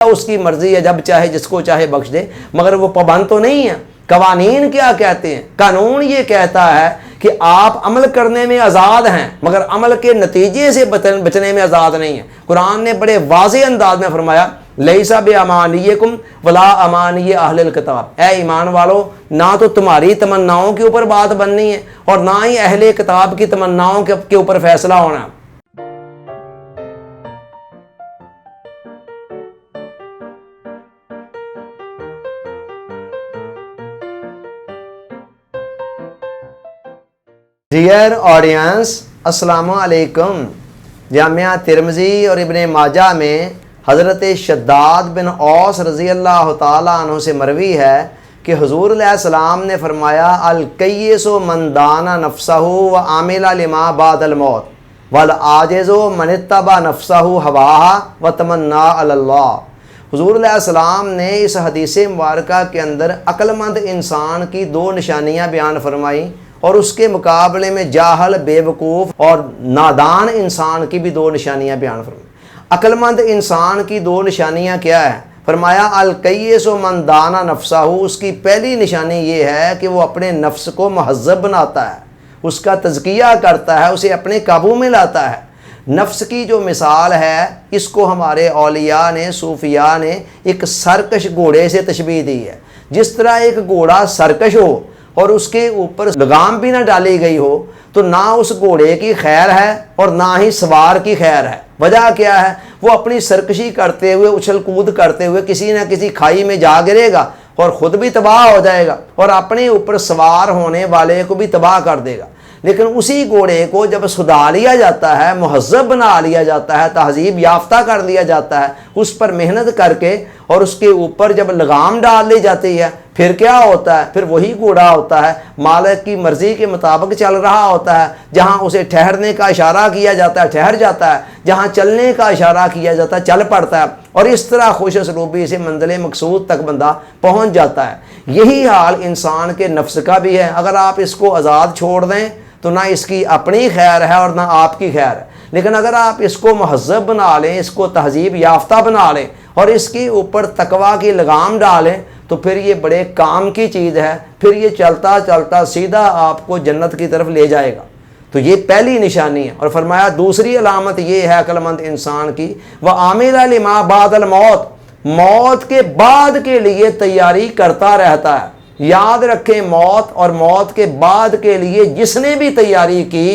اس کی مرضی ہے، جب چاہے جس کو چاہے بخش دے، مگر وہ پابند تو نہیں ہے۔ قوانین کیا کہتے ہیں؟ قانون یہ کہتا ہے کہ آپ عمل کرنے میں آزاد ہیں، مگر عمل کے نتیجے سے بچنے میں آزاد نہیں ہیں۔ قرآن نے بڑے واضح انداز میں فرمایا لیسا بامانیکم ولا امانی اہل الکتاب، اے ایمان والو، نہ تو تمہاری تمناؤں کے اوپر بات بننی ہے اور نہ ہی اہل کتاب کی تمناؤں کے اوپر فیصلہ ہونا۔ ڈیئر آڈینس، السلام علیکم۔ جامعہ ترمذی اور ابن ماجہ میں حضرت شداد بن اوس رضی اللہ تعالیٰ عنہ سے مروی ہے کہ حضور علیہ السلام نے فرمایا الکیس من دان نفسہ وعمل لما بعد الموت والعاجز من اتبع نفسہ ہواہا وتمنا علی اللہ۔ حضور علیہ السلام نے اس حدیث مبارکہ کے اندر عقل مند انسان کی دو نشانیاں بیان فرمائیں اور اس کے مقابلے میں جاہل، بے وقوف اور نادان انسان کی بھی دو نشانیاں بیان فرمائیں۔ عقل مند انسان کی دو نشانیاں کیا ہے؟ فرمایا الکیس من دانا نفسہ، اس کی پہلی نشانی یہ ہے کہ وہ اپنے نفس کو مہذب بناتا ہے، اس کا تزکیہ کرتا ہے، اسے اپنے قابو میں لاتا ہے۔ نفس کی جو مثال ہے اس کو ہمارے اولیاء نے، صوفیاء نے ایک سرکش گھوڑے سے تشبیہ دی ہے۔ جس طرح ایک گھوڑا سرکش ہو اور اس کے اوپر لگام بھی نہ ڈالی گئی ہو تو نہ اس گھوڑے کی خیر ہے اور نہ ہی سوار کی خیر ہے۔ وجہ کیا ہے؟ وہ اپنی سرکشی کرتے ہوئے، اچھل کود کرتے ہوئے کسی نہ کسی کھائی میں جا گرے گا اور خود بھی تباہ ہو جائے گا اور اپنے اوپر سوار ہونے والے کو بھی تباہ کر دے گا۔ لیکن اسی گھوڑے کو جب سدھار لیا جاتا ہے، مہذب بنا لیا جاتا ہے، تہذیب یافتہ کر لیا جاتا ہے، اس پر محنت کر کے اور اس کے اوپر جب لگام ڈال لی جاتی ہے، پھر کیا ہوتا ہے؟ پھر وہی گھوڑا ہوتا ہے، مالک کی مرضی کے مطابق چل رہا ہوتا ہے۔ جہاں اسے ٹھہرنے کا اشارہ کیا جاتا ہے ٹھہر جاتا ہے، جہاں چلنے کا اشارہ کیا جاتا ہے چل پڑتا ہے، اور اس طرح خوش اسلوبی سے منزل مقصود تک بندہ پہنچ جاتا ہے۔ یہی حال انسان کے نفس کا بھی ہے۔ اگر آپ اس کو آزاد چھوڑ دیں تو نہ اس کی اپنی خیر ہے اور نہ آپ کی خیر ہے، لیکن اگر آپ اس کو مہذب بنا لیں، اس کو تہذیب یافتہ بنا لیں اور اس کے اوپر تقویٰ کی لگام ڈالیں تو پھر یہ بڑے کام کی چیز ہے، پھر یہ چلتا چلتا سیدھا آپ کو جنت کی طرف لے جائے گا۔ تو یہ پہلی نشانی ہے۔ اور فرمایا دوسری علامت یہ ہے عقل مند انسان کی، وَعَمِلَ لِمَا بَعْدَ الْمَوْتِ، موت کے بعد کے لیے تیاری کرتا رہتا ہے۔ یاد رکھیں، موت اور موت کے بعد کے لیے جس نے بھی تیاری کی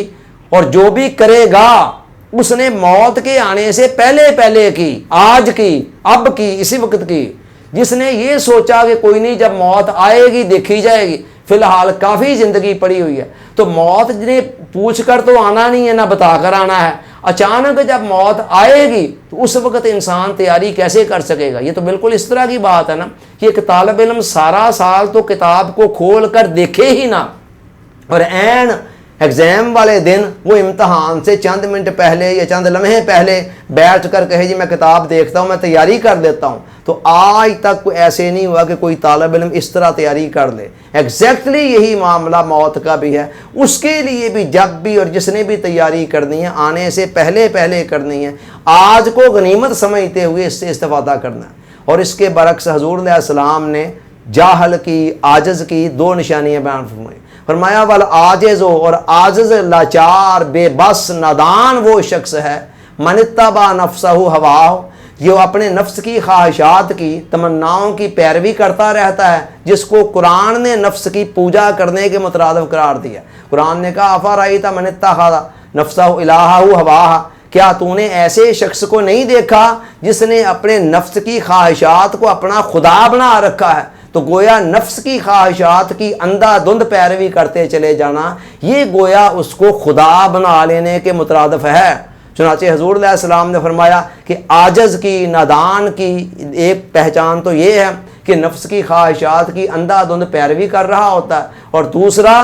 اور جو بھی کرے گا اس نے موت کے آنے سے پہلے کی، آج کی، اب کی، اسی وقت کی۔ جس نے یہ سوچا کہ کوئی نہیں، جب موت آئے گی دیکھی جائے گی، فی الحال کافی زندگی پڑی ہوئی ہے، تو موت نے پوچھ کر تو آنا نہیں ہے، نہ بتا کر آنا ہے۔ اچانک جب موت آئے گی تو اس وقت انسان تیاری کیسے کر سکے گا؟ یہ تو بالکل اس طرح کی بات ہے نا کہ ایک طالب علم سارا سال تو کتاب کو کھول کر دیکھے ہی نہ، اور عین ایگزام والے دن وہ امتحان سے چند منٹ پہلے یا چند لمحے پہلے بیٹھ کر کہے جی میں کتاب دیکھتا ہوں، میں تیاری کر لیتا ہوں، تو آج تک کوئی ایسے نہیں ہوا کہ کوئی طالب علم اس طرح تیاری کر لے۔ ایگزیکٹلی یہی معاملہ موت کا بھی ہے۔ اس کے لیے بھی جب بھی اور جس نے بھی تیاری کرنی ہے آنے سے پہلے کرنی ہے، آج کو غنیمت سمجھتے ہوئے اس سے استفادہ کرنا ہے۔ اور اس کے برعکس حضور علیہ السلام نے جاہل کی، عاجز کی دو نشانیاں بیان فرمائیں۔ فرمایا والعاجز، اور عاجز، لاچار، بے بس، نادان وہ شخص ہے من اتبع نفسہ ہواہ، جو اپنے نفس کی خواہشات کی، تمناؤں کی پیروی کرتا رہتا ہے، جس کو قرآن نے نفس کی پوجا کرنے کے مترادف قرار دیا۔ قرآن نے کہا افرأیت من اتخذ نفسہ الہہ ہواہ، کیا تو نے ایسے شخص کو نہیں دیکھا جس نے اپنے نفس کی خواہشات کو اپنا خدا بنا رکھا ہے؟ تو گویا نفس کی خواہشات کی اندھا دھند پیروی کرتے چلے جانا، یہ گویا اس کو خدا بنا لینے کے مترادف ہے۔ چنانچہ حضور علیہ السلام نے فرمایا کہ عاجز کی، نادان کی ایک پہچان تو یہ ہے کہ نفس کی خواہشات کی اندھا دھند پیروی کر رہا ہوتا ہے، اور دوسرا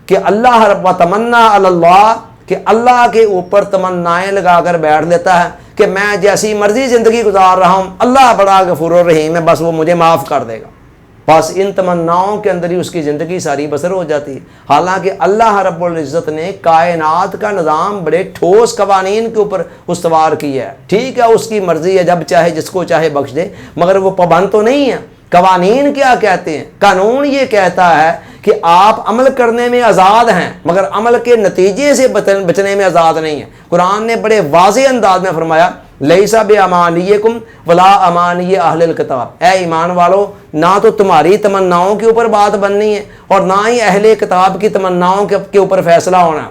کہ اللہ رب تمنا علی اللہ، کہ اللہ کے اوپر تمنائیں لگا کر بیٹھ لیتا ہے کہ میں جیسی مرضی زندگی گزار رہا ہوں، اللہ بڑا غفور الرحیم ہے، بس وہ مجھے معاف کر دے گا۔ بس ان تمناؤں کے اندر ہی اس کی زندگی ساری بسر ہو جاتی ہے۔ حالانکہ اللہ رب العزت نے کائنات کا نظام بڑے ٹھوس قوانین کے اوپر استوار کیا ہے۔ ٹھیک ہے اس کی مرضی ہے، جب چاہے جس کو چاہے بخش دے، مگر وہ پابند تو نہیں ہے۔ قوانین کیا کہتے ہیں؟ قانون یہ کہتا ہے کہ آپ عمل کرنے میں آزاد ہیں، مگر عمل کے نتیجے سے بچنے میں آزاد نہیں ہیں۔ قرآن نے بڑے واضح انداز میں فرمایا لیسا بامانیکم ولا امانی اہل الکتاب، اے ایمان والو نہ تو تمہاری تمناؤں کے اوپر بات بننی ہے اور نہ ہی اہل کتاب کی تمناؤں کے اوپر فیصلہ ہونا،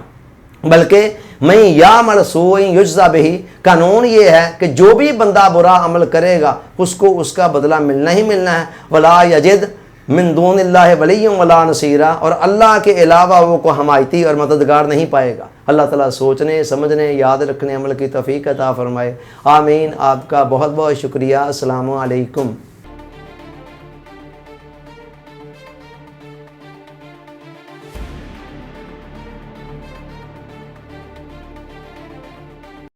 بلکہ میں یعمل سوء یجزا بہ، قانون یہ ہے کہ جو بھی بندہ برا عمل کرے گا اس کو اس کا بدلہ ملنا ہی ملنا ہے۔ ولا یجد من دون اللہ ولی ولا نصیرا، اور اللہ کے علاوہ وہ کو حمایتی اور مددگار نہیں پائے گا۔ اللہ تعالیٰ سوچنے سمجھنے یاد رکھنے عمل کی توفیق عطا فرمائے، آمین۔ آپ کا بہت بہت شکریہ۔ السلام علیکم۔